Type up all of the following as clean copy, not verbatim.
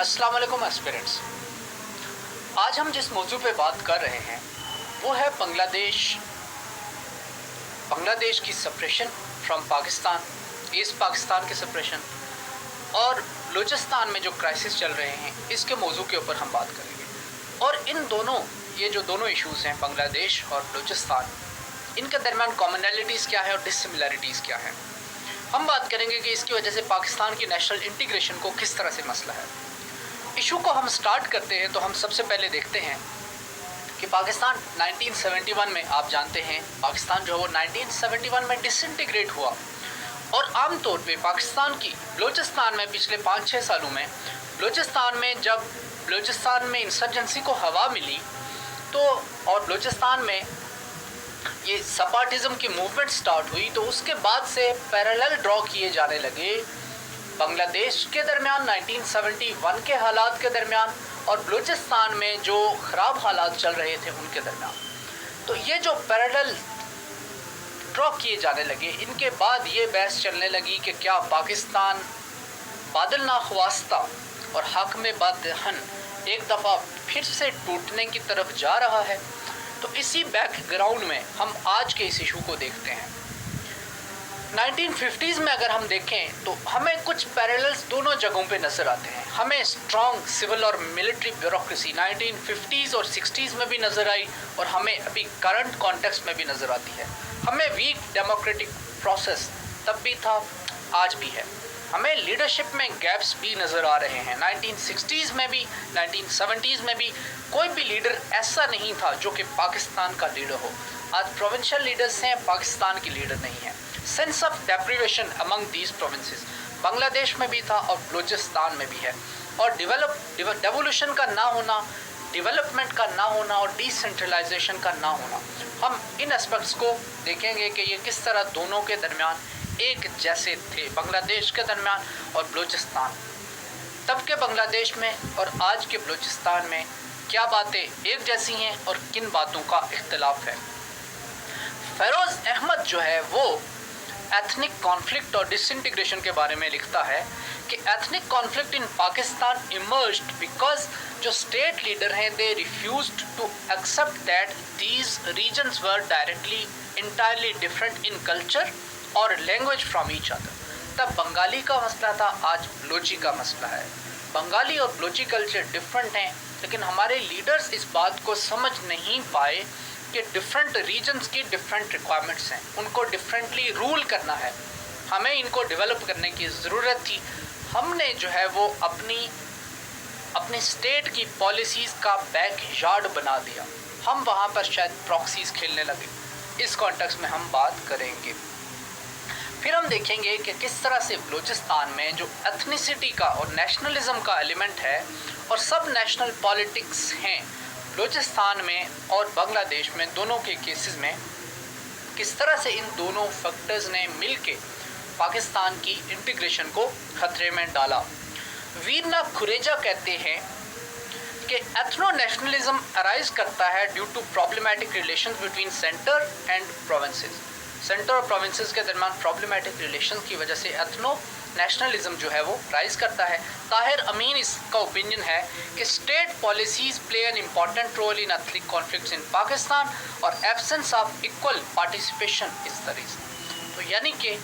अस्सलाम वालेकुम एस्पिरेंट्स। आज हम जिस मौजू पे बात कर रहे हैं वो है बांग्लादेश की separation from Pakistan, east Pakistan के सेपरेशन और बलूचिस्तान में जो क्राइसिस चल रहे हैं इसके मौजू के ऊपर हम बात करेंगे। और ये जो दोनों इश्यूज़ हैं बांग्लादेश और बलूचिस्तान, इनके दरमियान कॉमनैलिटीज़ क्या है और डिससिमिलैरिटीज़ क्या है। हम बात करेंगे कि इसकी वजह से पाकिस्तान की नेशनल इंटीग्रेशन को किस तरह से मसला है। इशू को हम स्टार्ट करते हैं तो हम सबसे पहले देखते हैं कि पाकिस्तान 1971 में, आप जानते हैं पाकिस्तान जो है वो 1971 में डिसइंटीग्रेट हुआ। और आमतौर पे पाकिस्तान की बलूचिस्तान में पिछले 5-6 सालों में जब बलूचिस्तान में इंसर्जेंसी को हवा मिली तो और बलूचिस्तान में ये सपाटिज़म की मूवमेंट स्टार्ट हुई, तो उसके बाद से पैरेलल ड्रॉ किए जाने लगे बांग्लादेश के दरमियान 1971 के हालात के दरमियान और बलूचिस्तान में जो ख़राब हालात चल रहे थे उनके दरमियान। तो ये जो पैरेलल ड्रॉ किए जाने लगे, इनके बाद ये बहस चलने लगी कि क्या पाकिस्तान बादल नाख्वास्ता और हक में बदहन एक दफ़ा फिर से टूटने की तरफ जा रहा है। तो इसी बैकग्राउंड में हम आज के इस इशू को देखते हैं। 1950s में अगर हम देखें तो हमें कुछ पैरेलल्स दोनों जगहों पे नज़र आते हैं। हमें स्ट्रॉन्ग सिविल और मिलिट्री ब्यूरोक्रेसी 1950s और 60s में भी नज़र आई और हमें अभी करंट कॉन्टेक्स्ट में भी नज़र आती है। हमें वीक डेमोक्रेटिक प्रोसेस तब भी था, आज भी है। हमें लीडरशिप में गैप्स भी नज़र आ रहे हैं। 1960s में भी 1970s में भी कोई भी लीडर ऐसा नहीं था जो कि पाकिस्तान का लीडर हो। आज प्रोविंशियल लीडर्स हैं, पाकिस्तान के लीडर नहीं हैं। Sense of deprivation among these provinces Bangladesh में भी था और बलूचिस्तान में भी है। और डेवोल्यूशन का ना होना, डेवलपमेंट का ना होना और डिसेंट्रलाइजेशन का ना होना, हम इन एस्पेक्ट्स को देखेंगे कि ये किस तरह दोनों के दरमियान एक जैसे थे, बांग्लादेश के दरमियान और बलूचिस्तान। तब के बांग्लादेश में और आज के बलूचिस्तान में क्या बातें एक जैसी हैं और किन बातों का इख्तलाफ है। फेरोज़ अहमद जो है वो एथनिक कॉन्फ्लिक्ट और डिसइंटीग्रेशन के बारे में लिखता है कि ethnic conflict in Pakistan emerged because जो स्टेट लीडर हैं they refused to accept that these regions were directly entirely different in culture और लैंग्वेज फ्रॉम ईच अदर। तब बंगाली का मसला था, आज बलोची का मसला है। बंगाली और बलोची कल्चर डिफरेंट हैं, लेकिन हमारे लीडर्स इस बात को समझ नहीं पाए कि डिफरेंट रीजन्स की डिफरेंट रिक्वायरमेंट्स हैं, उनको डिफरेंटली रूल करना है। हमें इनको डेवलप करने की ज़रूरत थी। हमने जो है वो अपनी स्टेट की पॉलिसीज़ का बैकयार्ड बना दिया। हम वहाँ पर शायद प्रॉक्सीज़ खेलने लगे। इस कॉन्टेक्स्ट में हम बात करेंगे। फिर हम देखेंगे कि किस तरह से बलूचिस्तान में जो एथनिसिटी का और नेशनलिज्म का एलिमेंट है और सब नेशनल पॉलिटिक्स हैं बलूचिस्तान में और बांग्लादेश में, दोनों के केसेस में किस तरह से इन दोनों फैक्टर्स ने मिलके पाकिस्तान की इंटीग्रेशन को खतरे में डाला। वीरना खुरेजा कहते हैं कि एथनो नेशनलिज्म अराइज करता है due to problematic relations between centre and provinces. Centre और प्रोविंसेस के दरमियान प्रॉब्लमैटिक रिलेशंस की वजह से एथनो नेशनलिज्म जो है वो राइज करता है। ताहिर अमीन इसका ओपिनियन है कि state policies play an important role in ethnic conflicts in Pakistan और एब्सेंस ऑफ इक्वल पार्टिसिपेशन इस तरीके। तो यानी कि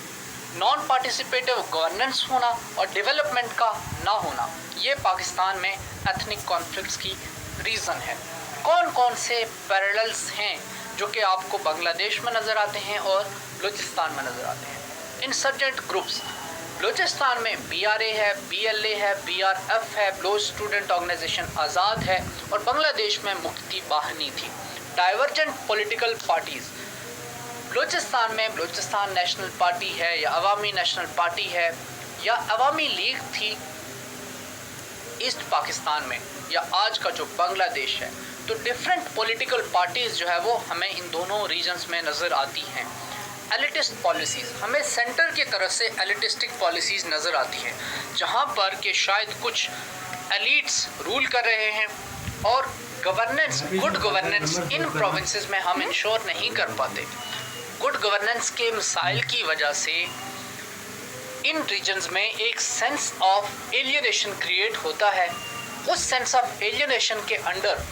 नॉन पार्टिसिपेटिव गवर्नेंस होना और डेवलपमेंट का ना होना, ये पाकिस्तान में एथनिक कॉन्फ्लिक्ट्स की रीज़न है। कौन कौन से पैरेलल्स हैं जो कि आपको बांग्लादेश में नज़र आते हैं और बलूचिस्तान में नज़र आते हैं। इंसर्जेंट ग्रुप्स बलूचिस्तान में BRA है, BLA है, BRF है, बलोच स्टूडेंट ऑर्गेनाइजेशन आज़ाद है और बांग्लादेश में मुक्ति बाहिनी थी। डाइवर्जेंट पॉलिटिकल पार्टीज़ बलूचिस्तान में बलूचिस्तान नेशनल पार्टी है या अवामी नेशनल पार्टी है या अवामी लीग थी ईस्ट पाकिस्तान में या आज का जो बांग्लादेश है। तो डिफरेंट पॉलिटिकल पार्टीज़ जो है वो हमें इन दोनों रीजन्स में नज़र आती हैं। एलिटिस्ट पॉलिसीज़, हमें सेंटर की तरफ से एलिटिस्टिक पॉलिसीज़ नज़र आती हैं जहाँ पर कि शायद कुछ एलिट्स रूल कर रहे हैं और गवर्नेंस, गुड गवर्नेंस इन प्रोविंसेस में हम इंश्योर नहीं कर पाते। गुड गवर्नेंस के मसाइल की वजह से इन रीजन्स में एक सेंस ऑफ एलियनेशन क्रिएट होता है। उस सेंस ऑफ एलियनेशन के अंडर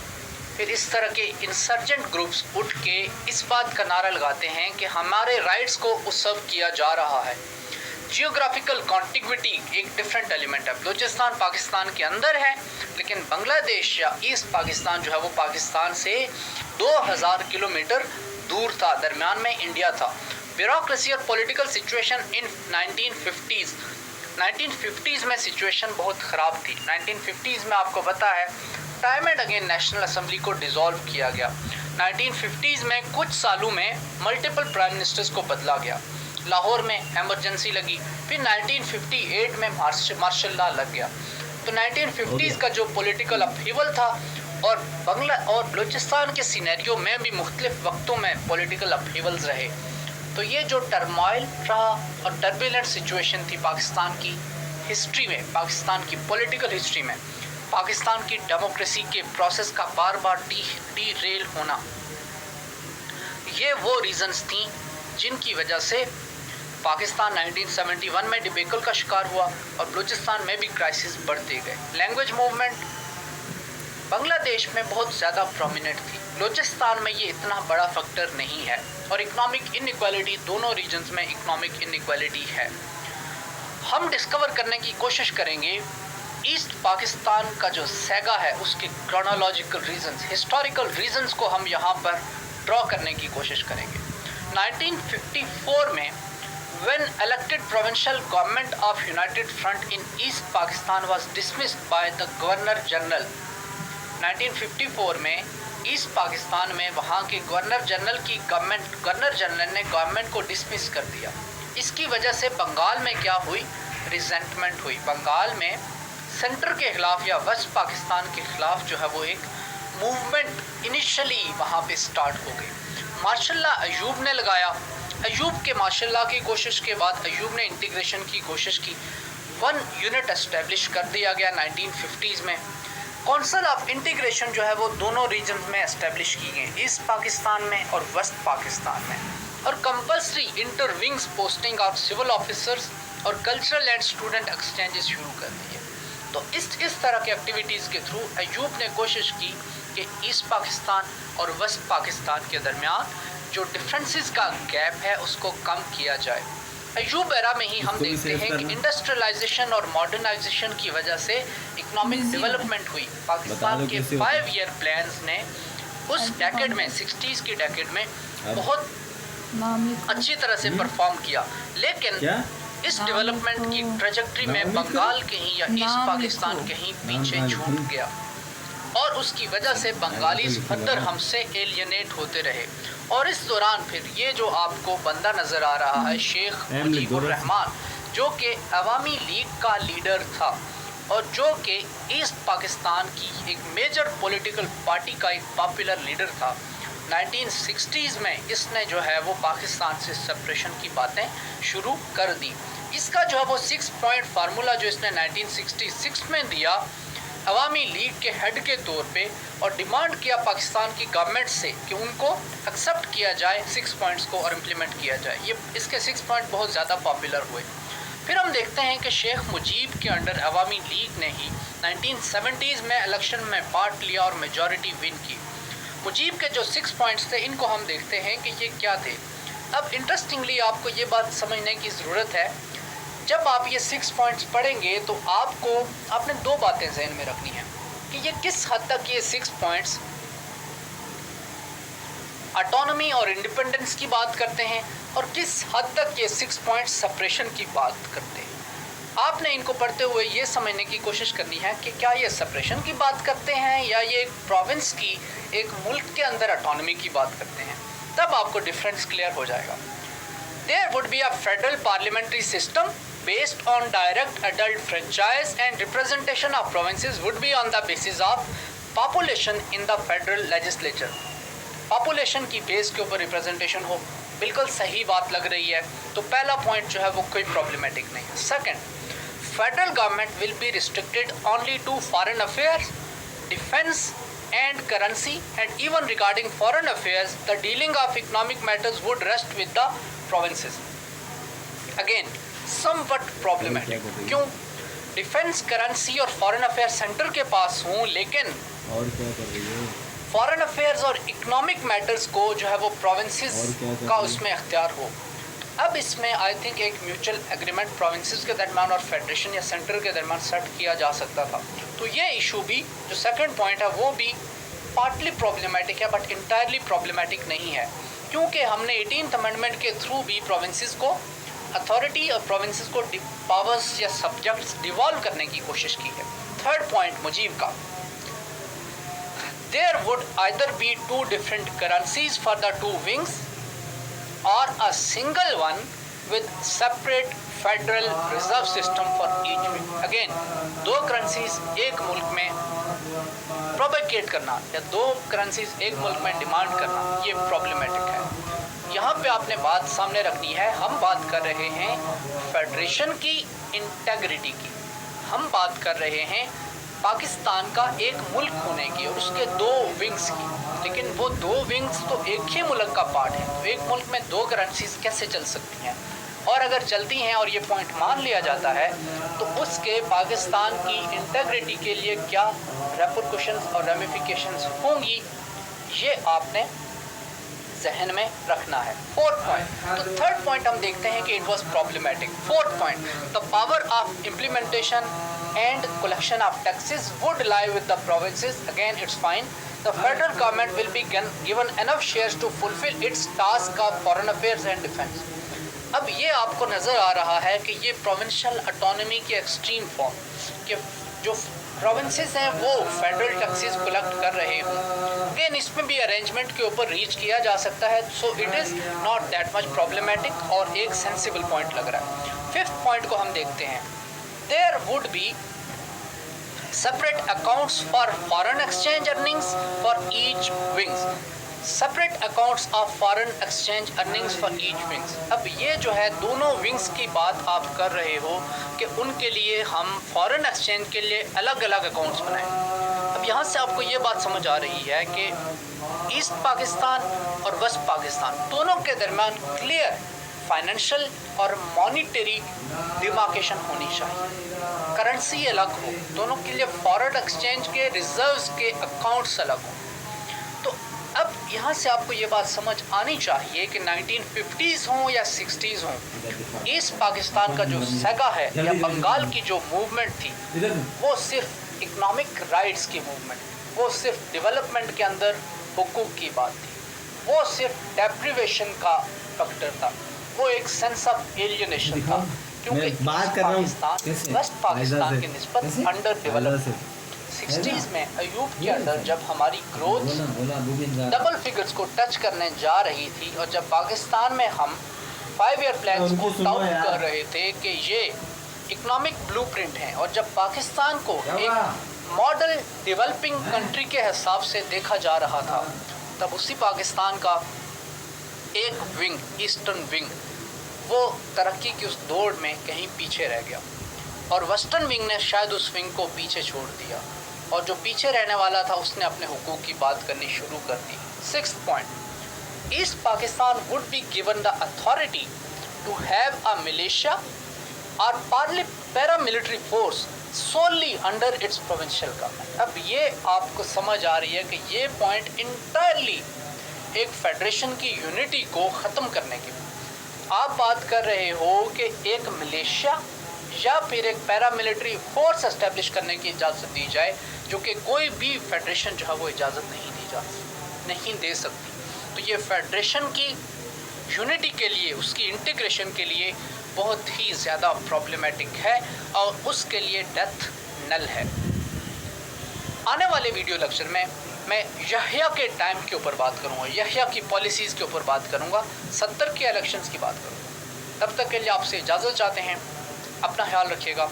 फिर इस तरह के इंसर्जेंट ग्रुप्स उठ के इस बात का नारा लगाते हैं कि हमारे राइट्स को उत्सव किया जा रहा है। जियोग्राफिकल कॉन्टिग्विटी एक डिफरेंट एलिमेंट है। बलूचिस्तान पाकिस्तान के अंदर है, लेकिन बांग्लादेश या ईस्ट पाकिस्तान जो है वो पाकिस्तान से 2000 किलोमीटर दूर था, दरमियान में इंडिया था। ब्यूरोक्रेसी और पॉलिटिकल सिचुएशन इन 1950s में सिचुएशन बहुत ख़राब थी। 1950s में आपको पता है time and again national assembly को डिसॉल्व किया गया। 1950s में कुछ सालों में मल्टीपल प्राइम मिनिस्टर्स को बदला गया। लाहौर में एमरजेंसी लगी, फिर 1958 में मार्शल लॉ लग गया। तो 1950s का जो पॉलिटिकल अपहीवल था और बंगला और बलूचिस्तान के सिनेरियो में भी मुख्तलिफ वक्तों में पॉलिटिकल अपहीवल्स रहे। तो ये जो टर्मोइल रहा और टर्बुलेंट सिचुएशन थी पाकिस्तान की हिस्ट्री में, पाकिस्तान की पॉलिटिकल हिस्ट्री में, पाकिस्तान की डेमोक्रेसी के प्रोसेस का बार बार डीरेल होना, ये वो रीजंस थी जिनकी वजह से पाकिस्तान 1971 में डिबेकल का शिकार हुआ और बलूचिस्तान में भी क्राइसिस बढ़ते गए। लैंग्वेज मूवमेंट बांग्लादेश में बहुत ज़्यादा प्रोमिनेंट थी, बलूचिस्तान में ये इतना बड़ा फैक्टर नहीं है। और इकोनॉमिक इनइक्वालिटी, दोनों रीजन्स में इकोनॉमिक इनइक्वालिटी है। हम डिस्कवर करने की कोशिश करेंगे ईस्ट पाकिस्तान का जो सैगा है उसके क्रोनोलॉजिकल रीजंस, हिस्टोरिकल रीजंस को हम यहाँ पर ड्रॉ करने की कोशिश करेंगे। 1954 में when elected provincial government of United Front in East Pakistan was dismissed by the Governor General, 1954 में ईस्ट पाकिस्तान में वहाँ के गवर्नर जनरल ने गवर्नमेंट को डिसमिस कर दिया। इसकी वजह से बंगाल में क्या हुई, रिजेंटमेंट हुई। बंगाल में सेंटर के खिलाफ या वेस्ट पाकिस्तान के खिलाफ जो है वो एक मूवमेंट इनिशियली वहाँ पे स्टार्ट हो गई। मार्शल लॉ अयूब ने लगाया। अयूब के मार्शल लॉ की कोशिश के बाद अयूब ने इंटीग्रेशन की कोशिश की। 1 यूनिट एस्टेब्लिश कर दिया गया 1950s में। काउंसिल ऑफ इंटीग्रेशन जो है वो दोनों रीजन में एस्टेब्लिश की गई, ईस्ट पाकिस्तान में और वेस्ट पाकिस्तान में। और compulsory interwings posting of civil officers और कल्चरल एंड स्टूडेंट एक्सचेंजेस शुरू कर दिए। तो इस तरह के एक्टिविटीज़ के थ्रू अयूब ने कोशिश की कि ईस्ट पाकिस्तान और वेस्ट पाकिस्तान के दरमियान जो डिफरेंसेस का गैप है उसको कम किया जाए। अयूब एरा में ही हम देखते हैं कि इंडस्ट्रियलाइजेशन और मॉडर्नाइजेशन की वजह से इकोनॉमिक डेवलपमेंट हुई। पाकिस्तान के 5 ईयर प्लान्स ने उस डेकेड में, 60s की डेकेड में बहुत अच्छी तरह से परफॉर्म किया। लेकिन इस डेवलपमेंट की ट्रेजेक्ट्री में बंगाल कहीं या ईस्ट पाकिस्तान कहीं पीछे छूट गया और उसकी वजह से बंगालीज फर्दर हमसे एलियनेट होते रहे। और इस दौरान फिर ये जो आपको बंदा नज़र आ रहा है शेख मुजीबुर रहमान, जो कि अवामी लीग का लीडर था और जो कि ईस्ट पाकिस्तान की एक मेजर पॉलिटिकल पार्टी का एक पॉपुलर लीडर था, 1960s में इसने जो है वो पाकिस्तान से सेपरेशन की बातें शुरू कर दी। इसका जो है वो 6 पॉइंट फार्मूला जो इसने 1966 में दिया अवामी लीग के हेड के तौर पे और डिमांड किया पाकिस्तान की गवर्नमेंट से कि उनको एक्सेप्ट किया जाए 6 पॉइंट्स को और इम्प्लीमेंट किया जाए। ये इसके 6 पॉइंट बहुत ज़्यादा पॉपुलर हुए। फिर हम देखते हैं कि शेख मुजीब के अंडर अवामी लीग ने ही 1970s में इलेक्शन में पार्ट लिया और मेजॉरिटी विन की। मुजीब के जो 6 पॉइंट्स थे इनको हम देखते हैं कि ये क्या थे। अब इंटरेस्टिंगली आपको ये बात समझने की ज़रूरत है, जब आप ये 6 पॉइंट्स पढ़ेंगे तो आपने 2 बातें जहन में रखनी है कि ये किस हद तक ये 6 पॉइंट्स ऑटोनॉमी और इंडिपेंडेंस की बात करते हैं और किस हद तक ये 6 पॉइंट्स सेपरेशन की बात करते हैं। आपने इनको पढ़ते हुए ये समझने की कोशिश करनी है कि क्या ये सेपरेशन की बात करते हैं या ये एक प्रोविंस की, एक मुल्क के अंदर ऑटोनॉमी की बात करते हैं। तब आपको डिफरेंस क्लियर हो जाएगा। There would be a federal parliamentary system based on direct adult franchise and representation of provinces would be on the basis of population in the federal legislature. Population की base के ऊपर representation हो, बिल्कुल सही बात लग रही है। तो पहला पॉइंट जो है वो कोई प्रॉब्लमेटिक नहीं है। Second, federal government will be restricted only to foreign affairs, defence and currency, and even regarding foreign affairs the dealing of economic matters would rest with the provinces. Again, somewhat problematic. क्यों? Defence, currency और foreign affair centre के पास हूँ, लेकिन और क्या कर रही है? फॉरेन अफेयर्स और इकोनॉमिक मैटर्स को जो है वो प्रोविंसेस का उसमें अख्तियार हो। अब इसमें आई थिंक एक म्यूचुअल एग्रीमेंट प्रोविंसेस के दरमियान और फेडरेशन या सेंटर के दरमियान सेट किया जा सकता था। तो ये इशू भी जो सेकंड पॉइंट है वो भी पार्टली प्रॉब्लमेटिक है, बट इंटायरली प्रॉब्लमेटिक नहीं है, क्योंकि हमने 18th अमेंडमेंट के थ्रू भी प्रोविंसेस को अथॉरिटी और प्रोविंसेस को पावर्स या सब्जेक्ट्स डिवॉल्व करने की कोशिश की है। थर्ड पॉइंट मुजीब का, there would either be two different currencies for the two wings or a single one with separate federal reserve system for each wing। Again, दो करेंसीज एक मुल्क में प्रोपेगेट करना या दो करेंसीज एक मुल्क में डिमांड करना, ये प्रॉब्लमेटिक है। यहाँ पे आपने बात सामने रखनी है, हम बात कर रहे हैं फेडरेशन की इंटेग्रिटी की, हम बात कर रहे हैं पाकिस्तान का एक मुल्क होने की और उसके दो विंग्स की, लेकिन वो दो विंग्स तो एक ही मुल्क का पार्ट है। तो एक मुल्क में दो करेंसीज कैसे चल सकती हैं? और अगर चलती हैं और ये पॉइंट मान लिया जाता है तो उसके पाकिस्तान की इंटेग्रिटी के लिए क्या रेपरकशंस और रेमिफिकेशंस होंगी, ये आपने जहन में रखना है। फोर्थ पॉइंट, तो थर्ड पॉइंट हम देखते हैं कि it was problematic. Fourth point, the power of implementation and collection of taxes would lie with the provinces। Again, it's fine. The federal government will be given enough shares to fulfill its task of foreign affairs and defense। अब ये आपको नज़र आ रहा है कि ये provincial autonomy के extreme form के जो प्रोविंसेस हैं वो फेडरल टैक्सेस कलेक्ट कर रहे हों। अगेन इसमें भी अरेंजमेंट के ऊपर रीच किया जा सकता है, so it is not that much problematic और एक सेंसिबल पॉइंट लग रहा है। फिफ्थ पॉइंट को हम देखते हैं, there would be separate accounts for foreign exchange earnings for each wings। separate accounts of foreign exchange earnings for each wings। अब ये जो है दोनों विंग्स की बात आप कर रहे हो कि उनके लिए हम फॉरेन एक्सचेंज के लिए अलग अलग अकाउंट्स बनाएं। अब यहाँ से आपको ये बात समझ आ रही है कि ईस्ट पाकिस्तान और वेस्ट पाकिस्तान दोनों के दरमियान क्लियर फाइनेंशियल और मॉनिटरी डिमार्केशन होनी चाहिए, करेंसी अलग हो, दोनों के लिए फॉरेन एक्सचेंज के रिजर्व्स के अकाउंट्स अलग हो। तो अब यहाँ से आपको ये बात समझ आनी चाहिए कि 1950s हों या 60s हों, ईस्ट पाकिस्तान का जो सैगा है या बंगाल की जो मूवमेंट थी वो सिर्फ इकोनॉमिक राइट्स की मूवमेंट, वो सिर्फ डेवलपमेंट के अंदर हुकूक की बात थी, वो सिर्फ डेप्रिवेशन का फैक्टर था, वो एक सेंस ऑफ एलियनेशन था, क्योंकि पाकिस्तान वेस्ट पाकिस्तान की निस्बत अंडर डेवलप्ड। 60s में अयूब के अंदर जब हमारी ग्रोथ डबल फिगर्स को टच करने जा रही थी और जब पाकिस्तान में हम 5 ईयर प्लान्स को टाउट कर रहे थे कि ये इकोनॉमिक ब्लूप्रिंट हैं और जब पाकिस्तान को एक मॉडल डेवलपिंग कंट्री के हिसाब से देखा जा रहा था, तब उसी पाकिस्तान का एक विंग, ईस्टर्न विंग, वो तरक्की की उस दौड़ में कहीं पीछे रह गया और वेस्टर्न विंग ने शायद उस विंग को पीछे छोड़ दिया और जो पीछे रहने वाला था उसने अपने हुकूक की बात करनी शुरू कर दी। Sixth point, east Pakistan would be given the authority to have a militia और paramilitary force solely under its provincial government। अब ये आपको समझ आ रही है कि ये पॉइंट इंटायरली एक फेडरेशन की यूनिटी को ख़त्म करने की, आप बात कर रहे हो कि एक मिलिशिया या फिर एक पैरामिलिट्री फोर्स एस्टेब्लिश करने की इजाज़त दी जाए, जो कि कोई भी फेडरेशन जो है वो इजाज़त नहीं दे सकती। तो ये फेडरेशन की यूनिटी के लिए, उसकी इंटीग्रेशन के लिए बहुत ही ज़्यादा प्रॉब्लमेटिक है और उसके लिए डेथ नल है। आने वाले वीडियो लेक्चर में मैं यहिया के टाइम के ऊपर बात करूँगा, यहिया की पॉलिसीज़ के ऊपर बात करूँगा, 70 के इलेक्शंस की बात करूँगा। तब तक के लिए आपसे इजाज़त चाहते हैं, अपना ख्याल रखिएगा।